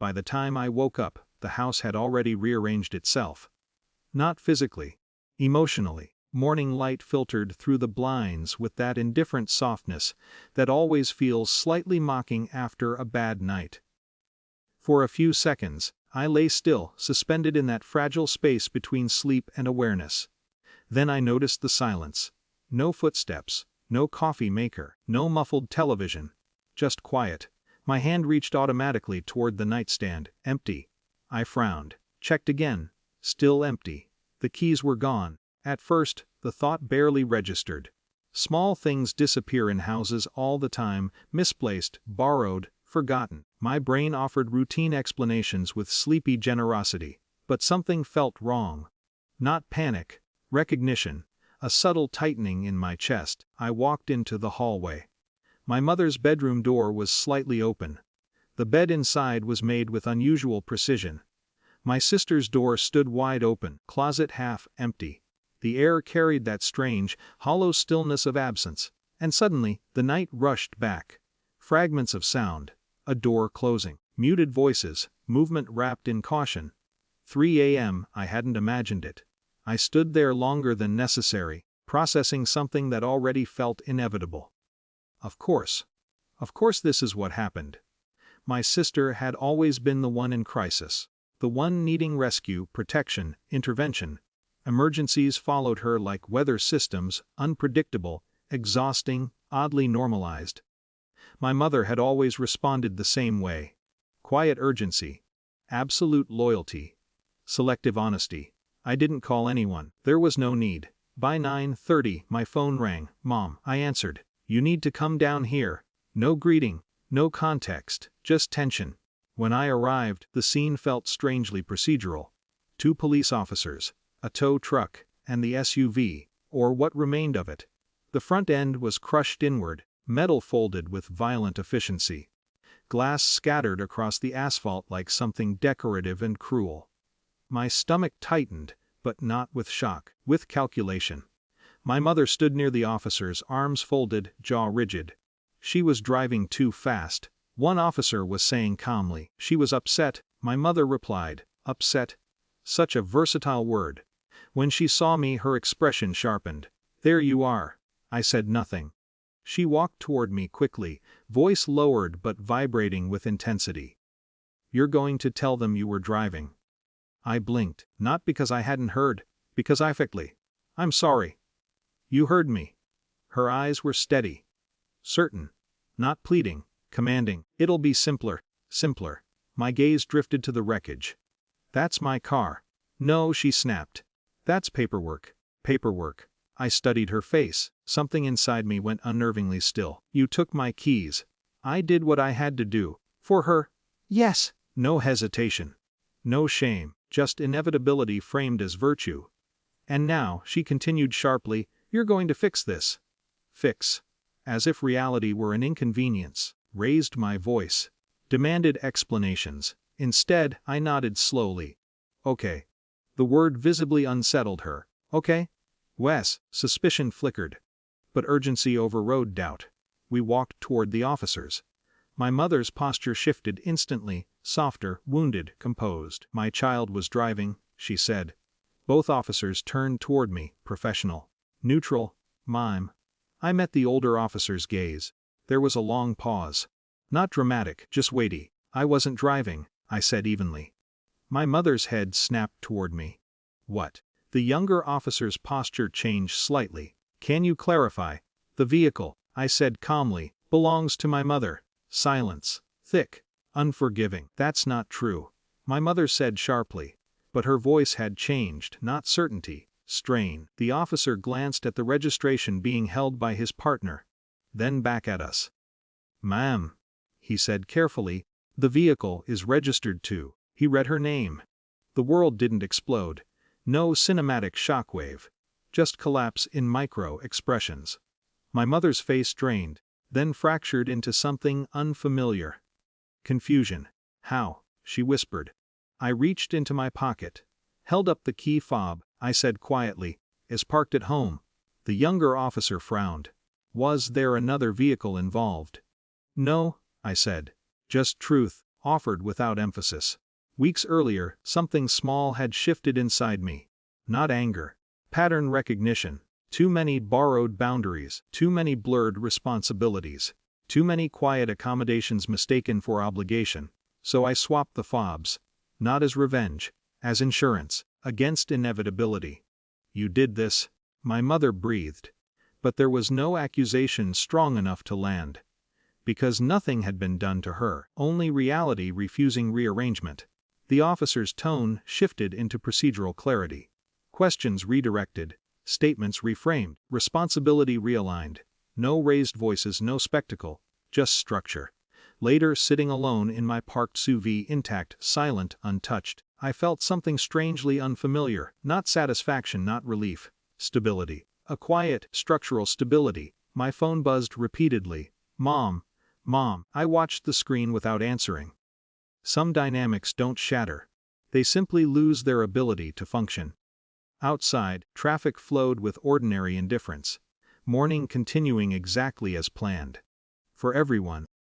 By the time I woke up, the house had already rearranged itself. Not physically. Emotionally. Morning light filtered through the blinds with that indifferent softness that always feels slightly mocking after a bad night. For a few seconds, I lay still, suspended in that fragile space between sleep and awareness. Then I noticed the silence. No footsteps, no coffee maker, no muffled television. Just quiet. My hand reached automatically toward the nightstand, empty. I frowned, checked again. Still empty. The keys were gone. At first, the thought barely registered. Small things disappear in houses all the time, misplaced, borrowed, forgotten. My brain offered routine explanations with sleepy generosity, but something felt wrong. Not panic, recognition, a subtle tightening in my chest. I walked into the hallway. My mother's bedroom door was slightly open. The bed inside was made with unusual precision. My sister's door stood wide open, closet half empty. The air carried that strange, hollow stillness of absence, and suddenly, the night rushed back. Fragments of sound, a door closing, muted voices, movement wrapped in caution. 3 a.m., I hadn't imagined it. I stood there longer than necessary, processing something that already felt inevitable. Of course this is what happened. My sister had always been the one in crisis, the one needing rescue, protection, intervention. Emergencies followed her like weather systems, unpredictable, exhausting, oddly normalized. My mother had always responded the same way. Quiet urgency. Absolute loyalty. Selective honesty. I didn't call anyone. There was no need. By 9:30, my phone rang. "Mom," I answered. "You need to come down here." No greeting, no context, just tension. When I arrived, the scene felt strangely procedural. 2 police officers, a tow truck, and the SUV, or what remained of it. The front end was crushed inward, metal folded with violent efficiency. Glass scattered across the asphalt like something decorative and cruel. My stomach tightened, but not with shock, with calculation. My mother stood near the officers, arms folded, jaw rigid. She was driving too fast. One officer was saying calmly, "She was upset." My mother replied, "Upset?" Such a versatile word. When she saw me, her expression sharpened. "There you are." I said nothing. She walked toward me quickly, voice lowered but vibrating with intensity. "You're going to tell them you were driving." I blinked, not because I hadn't heard, because affectly. "I'm sorry." "You heard me." Her eyes were steady. Certain. Not pleading, commanding. "It'll be simpler, simpler." My gaze drifted to the wreckage. "That's my car." "No," she snapped. "That's paperwork." "Paperwork." I studied her face. Something inside me went unnervingly still. "You took my keys." I did what I had to do. For her. Yes. No hesitation. No shame, just inevitability framed as virtue. "And now," she continued sharply, "you're going to fix this." Fix. As if reality were an inconvenience. Raised my voice. Demanded explanations. Instead, I nodded slowly. "Okay." The word visibly unsettled her. "Okay?" Wes, suspicion flickered. But urgency overrode doubt. We walked toward the officers. My mother's posture shifted instantly, softer, wounded, composed. "My child was driving," she said. Both officers turned toward me, professional. Neutral. Mime. I met the older officer's gaze. There was a long pause. Not dramatic, just weighty. "I wasn't driving," I said evenly. My mother's head snapped toward me. "What?" The younger officer's posture changed slightly. "Can you clarify?" "The vehicle," I said calmly, "belongs to my mother." Silence. Thick. Unforgiving. "That's not true," my mother said sharply. But her voice had changed, not certainty, strain. The officer glanced at the registration being held by his partner. Then back at us. "Ma'am," he said carefully, "the vehicle is registered to." He read her name. The world didn't explode. No cinematic shockwave. Just collapse in micro-expressions. My mother's face drained, then fractured into something unfamiliar. Confusion. "How?" she whispered. I reached into my pocket. Held up the key fob. I said quietly, "Is parked at home." The younger officer frowned. "Was there another vehicle involved?" "No," I said. "Just truth." offered without emphasis. Weeks earlier, something small had shifted inside me. Not anger. Pattern recognition. Too many borrowed boundaries, too many blurred responsibilities, too many quiet accommodations mistaken for obligation. So I swapped the FOBS. Not as revenge, as insurance, against inevitability. You did this, my mother breathed. But there was no accusation strong enough to land. Because nothing had been done to her, only reality refusing rearrangement. The officer's tone shifted into procedural clarity. Questions redirected, statements reframed, responsibility realigned. No raised voices, no spectacle, just structure. Later, sitting alone in my parked SUV, intact, silent, untouched, I felt something strangely unfamiliar, not satisfaction, not relief, stability. A quiet, structural stability. My phone buzzed repeatedly. Mom, Mom. I watched the screen without answering. Some dynamics don't shatter. They simply lose their ability to function. Outside, traffic flowed with ordinary indifference. Morning continuing exactly as planned. For everyone.